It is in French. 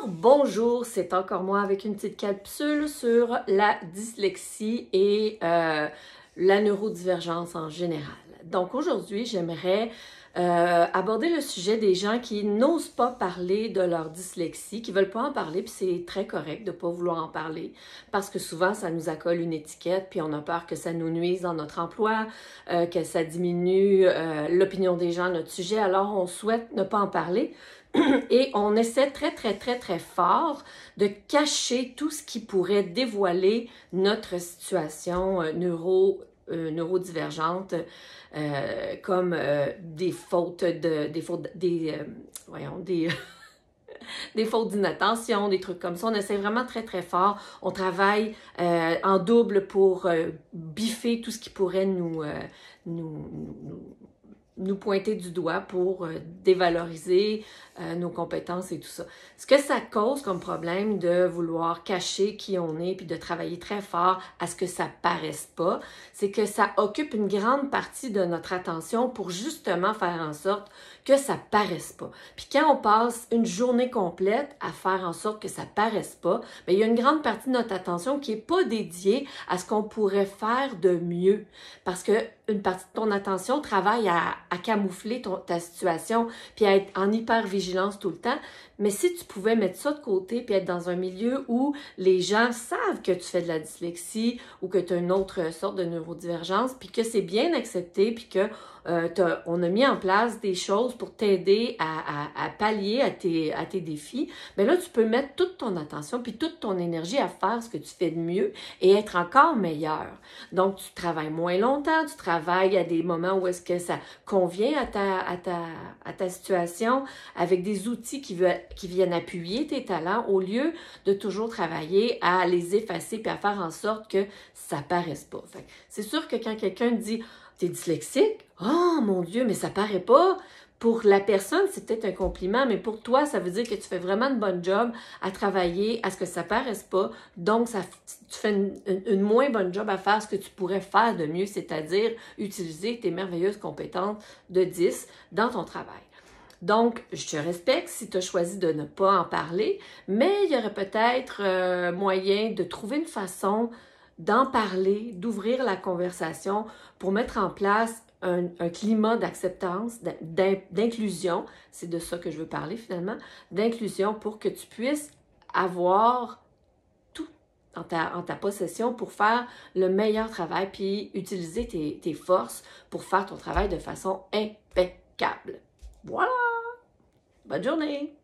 Bonjour, c'est encore moi avec une petite capsule sur la dyslexie et la neurodivergence en général. Donc aujourd'hui, j'aimerais aborder le sujet des gens qui n'osent pas parler de leur dyslexie, qui ne veulent pas en parler, puis c'est très correct de ne pas vouloir en parler, parce que souvent, ça nous accole une étiquette, puis on a peur que ça nous nuise dans notre emploi, que ça diminue l'opinion des gens à notre sujet, alors on souhaite ne pas en parler. Et on essaie très fort de cacher tout ce qui pourrait dévoiler notre situation neurodivergente, comme des fautes des fautes d'inattention, des trucs comme ça. On essaie vraiment très fort. On travaille en double pour biffer tout ce qui pourrait nous pointer du doigt pour dévaloriser nos compétences et tout ça. Ce que ça cause comme problème de vouloir cacher qui on est puis de travailler très fort à ce que ça paraisse pas, c'est que ça occupe une grande partie de notre attention pour justement faire en sorte que ça paraisse pas. Puis quand on passe une journée complète à faire en sorte que ça paraisse pas, bien, il y a une grande partie de notre attention qui est pas dédiée à ce qu'on pourrait faire de mieux. Parce que une partie de ton attention travaille à camoufler ta situation puis à être en hyper-vigilance tout le temps. Mais si tu pouvais mettre ça de côté puis être dans un milieu où les gens savent que tu fais de la dyslexie ou que tu as une autre sorte de neurodivergence puis que c'est bien accepté puis que on a mis en place des choses pour t'aider à pallier à tes défis, bien là, tu peux mettre toute ton attention puis toute ton énergie à faire ce que tu fais de mieux et être encore meilleur. Donc, tu travailles moins longtemps, tu travailles à des moments où est-ce que ça convient à ta situation, avec des outils qui viennent appuyer tes talents au lieu de toujours travailler à les effacer puis à faire en sorte que ça paraisse pas. C'est sûr que quand quelqu'un dit « T'es dyslexique? Oh mon Dieu, mais ça paraît pas! » Pour la personne, c'est peut-être un compliment, mais pour toi, ça veut dire que tu fais vraiment une bonne job à travailler à ce que ça paraisse pas. Donc, tu fais une moins bonne job à faire ce que tu pourrais faire de mieux, c'est-à-dire utiliser tes merveilleuses compétences de 10 dans ton travail. Donc, je te respecte si tu as choisi de ne pas en parler, mais il y aurait peut-être moyen de trouver une façon d'en parler, d'ouvrir la conversation pour mettre en place un climat d'acceptance, d'inclusion, c'est de ça que je veux parler finalement, d'inclusion pour que tu puisses avoir tout en ta possession pour faire le meilleur travail puis utiliser tes forces pour faire ton travail de façon impeccable. Voilà! Bonne journée!